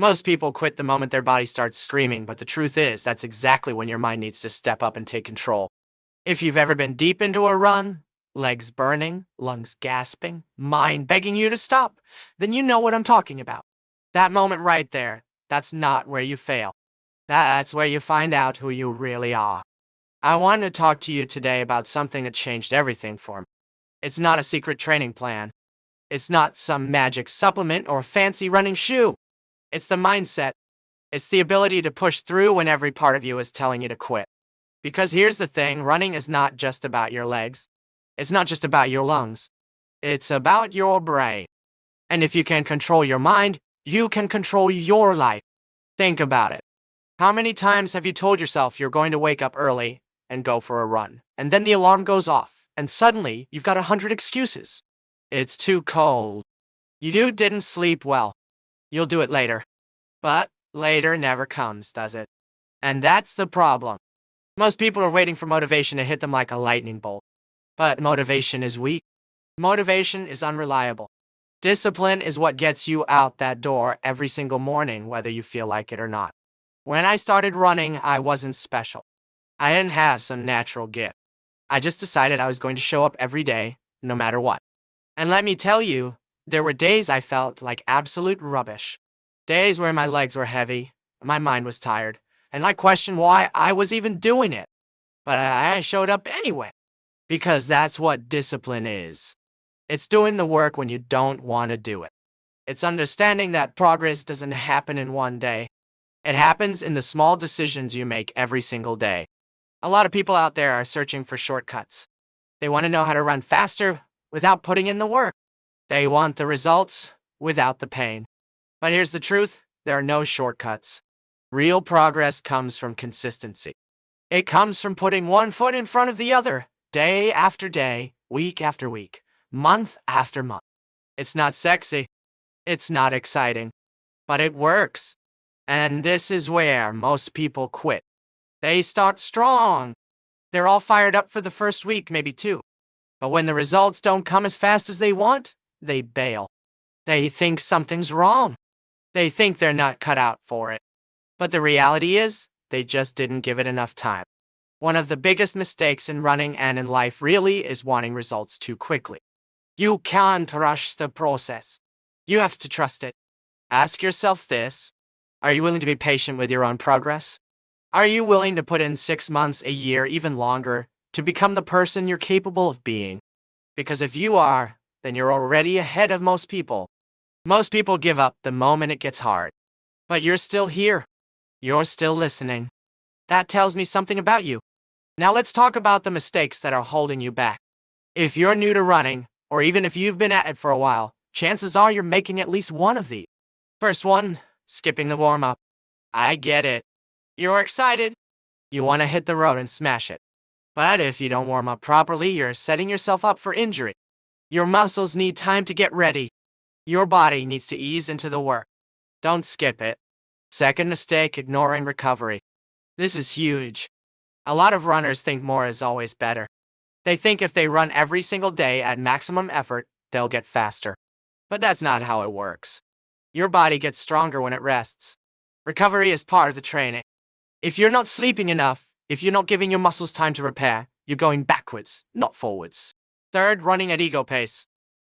Most people quit the moment their body starts screaming, but the truth is that's exactly when your mind needs to step up and take control. If you've ever been deep into a run, legs burning, lungs gasping, mind begging you to stop, then you know what I'm talking about. That moment right there, that's not where you fail. That's where you find out who you really are. I wanted to talk to you today about something that changed everything for me. It's not a secret training plan. It's not some magic supplement or fancy running shoe. It's the mindset. It's the ability to push through when every part of you is telling you to quit. Because here's the thing, running is not just about your legs. It's not just about your lungs. It's about your brain. And if you can control your mind, you can control your life. Think about it. How many times have you told yourself you're going to wake up early and go for a run, and then the alarm goes off, and suddenly you've got 100 excuses? It's too cold. You didn't sleep well. You'll do it later. But later never comes, does it? And that's the problem. Most people are waiting for motivation to hit them like a lightning bolt. But motivation is weak. Motivation is unreliable. Discipline is what gets you out that door every single morning, whether you feel like it or not. When I started running, I wasn't special. I didn't have some natural gift. I just decided I was going to show up every day, no matter what. And let me tell you, there were days I felt like absolute rubbish. Days where my legs were heavy, my mind was tired, and I questioned why I was even doing it. But I showed up anyway. Because that's what discipline is. It's doing the work when you don't want to do it. It's understanding that progress doesn't happen in one day. It happens in the small decisions you make every single day. A lot of people out there are searching for shortcuts. They want to know how to run faster without putting in the work. They want the results without the pain. But here's the truth, there are no shortcuts. Real progress comes from consistency. It comes from putting one foot in front of the other, day after day, week after week, month after month. It's not sexy. It's not exciting. But it works. And this is where most people quit. They start strong. They're all fired up for the first week, maybe two. But when the results don't come as fast as they want, they bail. They think something's wrong. They think they're not cut out for it. But the reality is, they just didn't give it enough time. One of the biggest mistakes in running and in life really is wanting results too quickly. You can't rush the process. You have to trust it. Ask yourself this. Are you willing to be patient with your own progress? Are you willing to put in 6 months, a year, even longer, to become the person you're capable of being? Because if you are, then you're already ahead of most people. Most people give up the moment it gets hard. But you're still here. You're still listening. That tells me something about you. Now let's talk about the mistakes that are holding you back. If you're new to running, or even if you've been at it for a while, chances are you're making at least one of these. First one, skipping the warm-up. I get it. You're excited. You want to hit the road and smash it. But if you don't warm up properly, you're setting yourself up for injury. Your muscles need time to get ready. Your body needs to ease into the work. Don't skip it. Second mistake, ignoring recovery. This is huge. A lot of runners think more is always better. They think if they run every single day at maximum effort, they'll get faster. But that's not how it works. Your body gets stronger when it rests. Recovery is part of the training. If you're not sleeping enough, if you're not giving your muscles time to repair, you're going backwards, not forwards. Third, running at ego pace.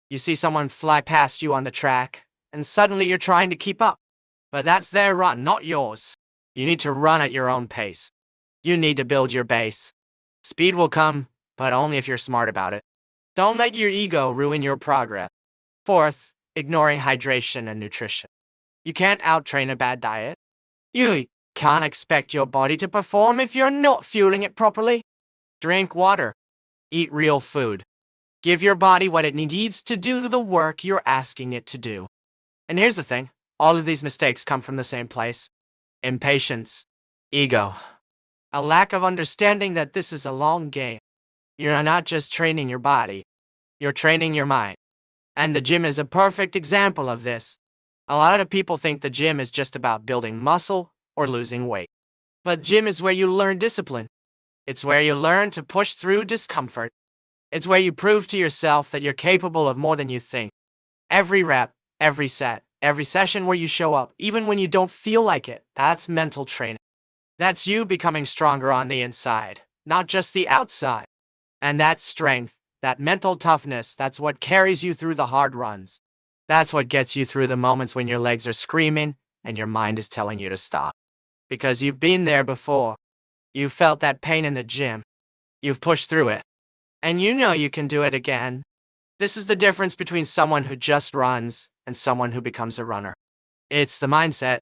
You see someone fly past you on the track, and suddenly you're trying to keep up. But that's their run, not yours. You need to run at your own pace. You need to build your base. Speed will come, but only if you're smart about it. Don't let your ego ruin your progress. Fourth, ignoring hydration and nutrition. You can't outtrain a bad diet. You can't expect your body to perform if you're not fueling it properly. Drink water. Eat real food. Give your body what it needs to do the work you're asking it to do. And here's the thing, all of these mistakes come from the same place. Impatience. Ego. A lack of understanding that this is a long game. You're not just training your body. You're training your mind. And the gym is a perfect example of this. A lot of people think the gym is just about building muscle or losing weight. But gym is where you learn discipline. It's where you learn to push through discomfort. It's where you prove to yourself that you're capable of more than you think. Every rep, every set, Every session where you show up, even when you don't feel like it, that's mental training. That's you becoming stronger on the inside, not just the outside. And that strength, that mental toughness, that's what carries you through the hard runs. That's what gets you through the moments when your legs are screaming and your mind is telling you to stop. Because you've been there before. You've felt that pain in the gym. You've pushed through it. And you know you can do it again. This is the difference between someone who just runs and someone who becomes a runner. It's the mindset.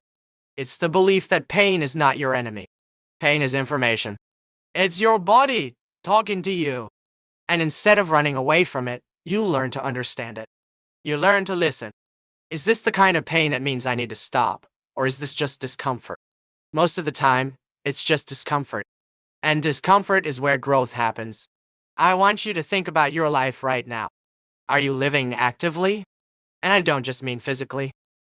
It's the belief that pain is not your enemy. Pain is information. It's your body talking to you. And instead of running away from it, you learn to understand it. You learn to listen. Is this the kind of pain that means I need to stop? Or is this just discomfort? Most of the time, it's just discomfort. And discomfort is where growth happens. I want you to think about your life right now. Are you living actively? And I don't just mean physically.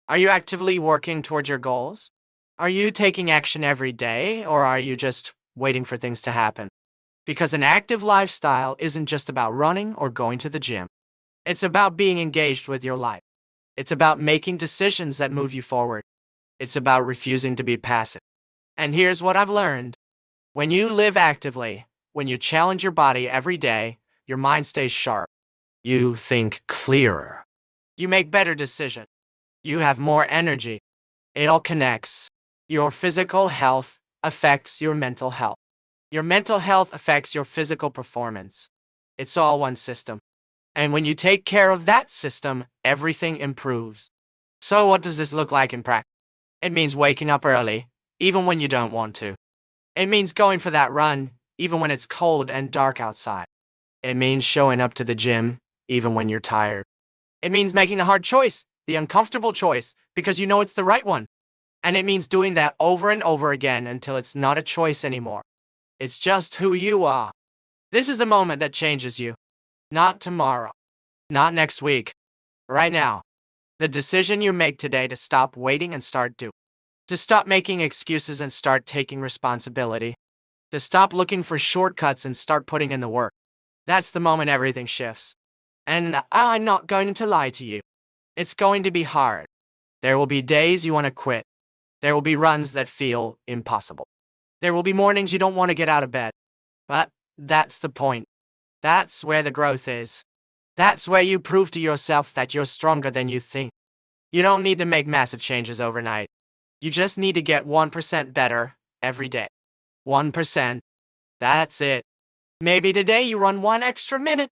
Are you actively working towards your goals? Are you taking action every day, or are you just waiting for things to happen? Because an active lifestyle isn't just about running or going to the gym. It's about being engaged with your life. It's about making decisions that move you forward. It's about refusing to be passive. And here's what I've learned. When you live actively, when you challenge your body every day, your mind stays sharp. You think clearer. You make better decisions. You have more energy. It all connects. Your physical health affects your mental health. Your mental health affects your physical performance. It's all one system. And when you take care of that system, everything improves. So what does this look like in practice? It means waking up early, even when you don't want to. It means going for that run, even when it's cold and dark outside. It means showing up to the gym, even when you're tired. It means making the hard choice, the uncomfortable choice, because you know it's the right one. And it means doing that over and over again until it's not a choice anymore. It's just who you are. This is the moment that changes you. Not tomorrow. Not next week. Right now. The decision you make today to stop waiting and start doing. To stop making excuses and start taking responsibility. To stop looking for shortcuts and start putting in the work. That's the moment everything shifts. And I'm not going to lie to you. It's going to be hard. There will be days you want to quit. There will be runs that feel impossible. There will be mornings you don't want to get out of bed. But that's the point. That's where the growth is. That's where you prove to yourself that you're stronger than you think. You don't need to make massive changes overnight. You just need to get 1% better every day. 1%. That's it. Maybe today you run 1 extra minute.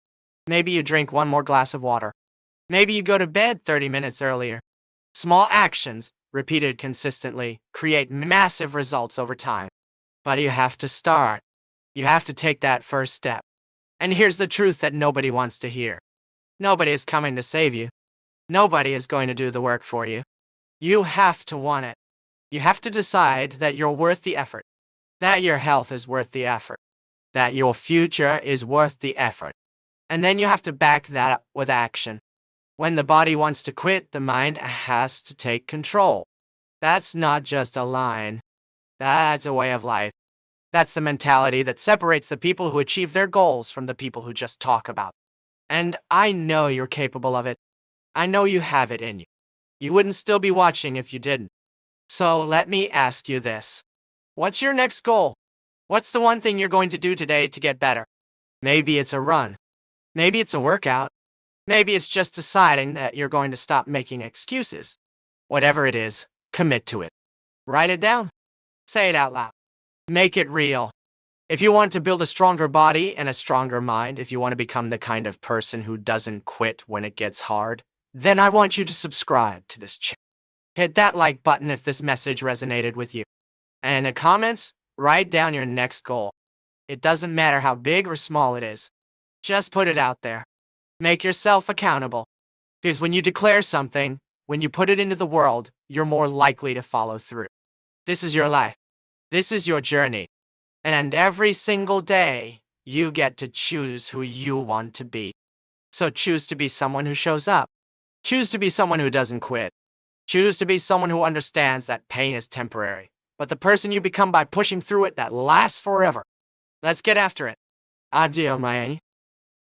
Maybe you drink 1 more glass of water. Maybe you go to bed 30 minutes earlier. Small actions, repeated consistently, create massive results over time. But you have to start. You have to take that first step. And here's the truth that nobody wants to hear. Nobody is coming to save you. Nobody is going to do the work for you. You have to want it. You have to decide that you're worth the effort. That your health is worth the effort. That your future is worth the effort. And then you have to back that up with action. When the body wants to quit, the mind has to take control. That's not just a line. That's a way of life. That's the mentality that separates the people who achieve their goals from the people who just talk about. And I know you're capable of it. I know you have it in you. You wouldn't still be watching if you didn't. So let me ask you this. What's your next goal? What's the one thing you're going to do today to get better? Maybe it's a run. Maybe it's a workout. Maybe it's just deciding that you're going to stop making excuses. Whatever it is, commit to it. Write it down. Say it out loud. Make it real. If you want to build a stronger body and a stronger mind, if you want to become the kind of person who doesn't quit when it gets hard, then I want you to subscribe to this channel. Hit that like button if this message resonated with you. And in the comments, write down your next goal. It doesn't matter how big or small it is. Just put it out there. Make yourself accountable. Because when you declare something, when you put it into the world, you're more likely to follow through. This is your life. This is your journey. And every single day, you get to choose who you want to be. So choose to be someone who shows up. Choose to be someone who doesn't quit. Choose to be someone who understands that pain is temporary, but the person you become by pushing through it that lasts forever. Let's get after it. Addio, Miami.